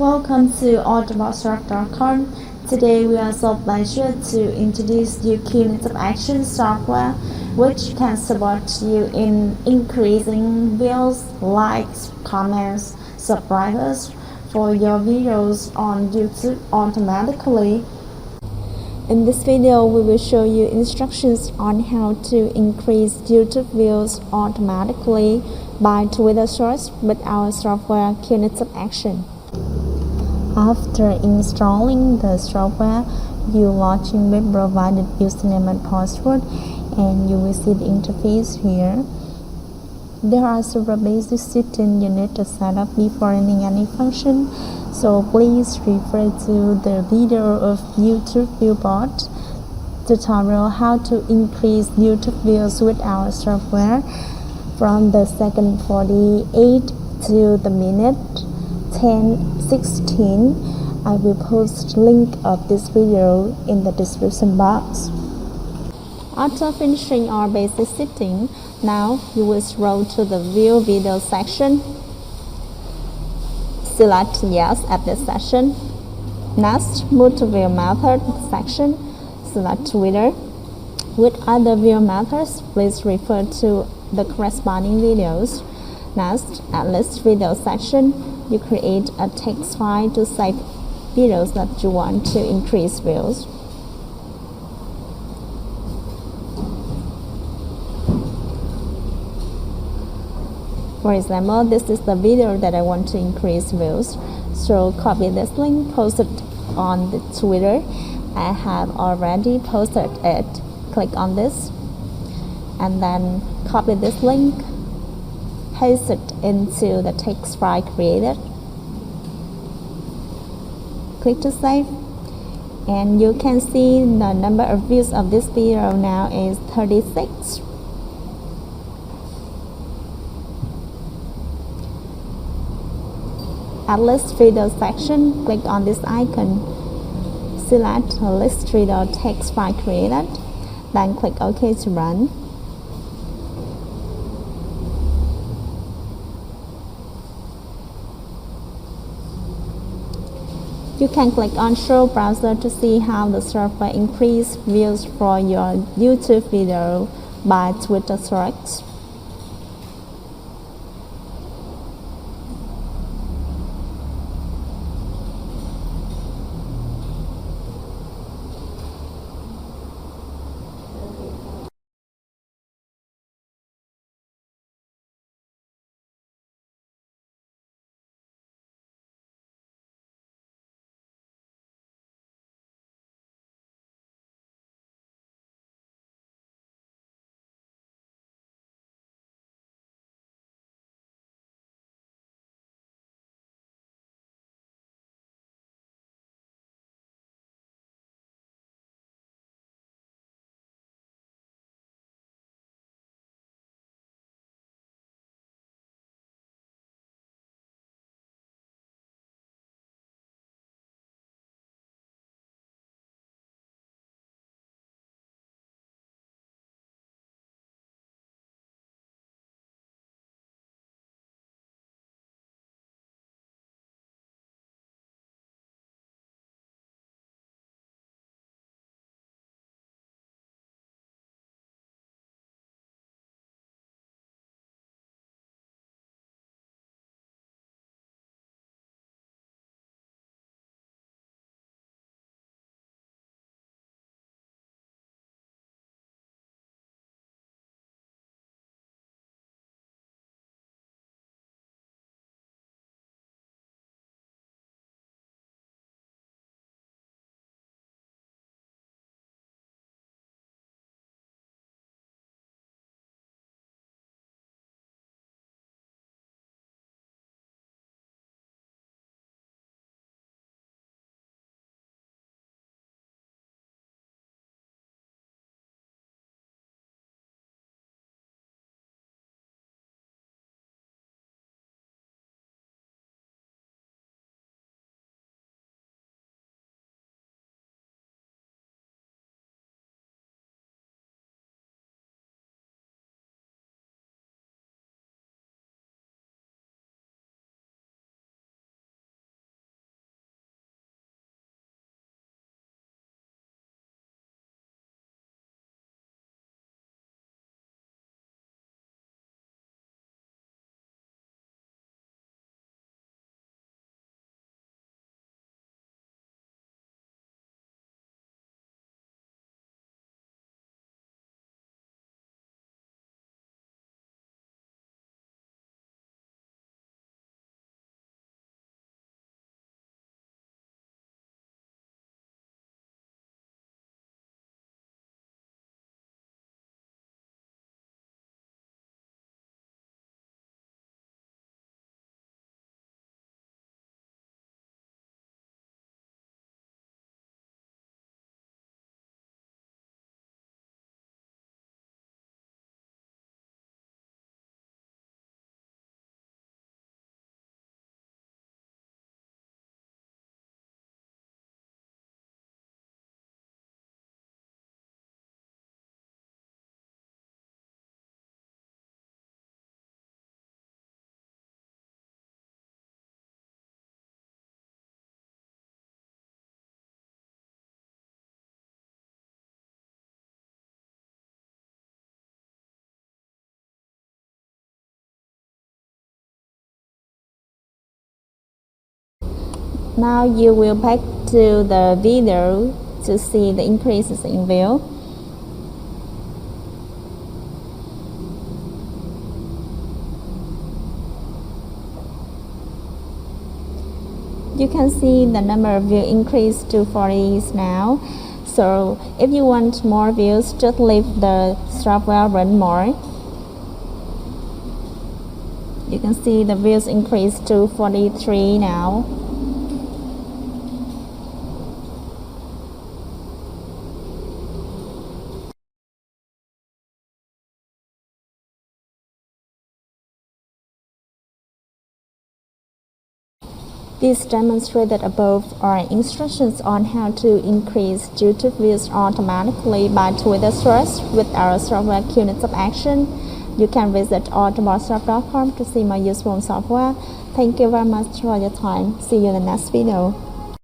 Welcome to autobotstruck.com. Today we are so pleased to introduce you QniTubeAction software, which can support you in increasing views, likes, comments, subscribers for your videos on YouTube automatically. In this video, we will show you instructions on how to increase YouTube views automatically by Twitter search with our software QniTubeAction. After installing the software, you log in with provided username and password, and you will see the interface here. There are several basic settings you need to set up before running any function, so please refer to the video of YouTube viewbot tutorial how to increase YouTube views with our software from the second 48 to the minute 10:16. I will post link of this video in the description box. After finishing our basic setting, now you will scroll to the View Video section. Select Yes at this section. Next, move to View Method section. Select Twitter. With other view methods, please refer to the corresponding videos. Next, at List Video section, you create a text file to save videos that you want to increase views. For example, this is the video that I want to increase views. So copy this link, post it on the Twitter. I have already posted it. Click on this and then copy this link, paste it into the text file created. Click to save, and you can see the number of views of this video now is 36. At List Video section, click on this icon. Select a list video text file created, then click OK to run. You can click on Show Browser to see how the software increases views for your YouTube video by Twitter search. Now you will back to the video to see the increases in view. You can see the number of views increased to 40 now. So if you want more views, just leave the software run more. You can see the views increased to 43 now. These demonstrated above are instructions on how to increase YouTube views automatically by Twitter search with our software QniTubeAction. You can visit automotive.com to see more useful software. Thank you very much for your time. See you in the next video.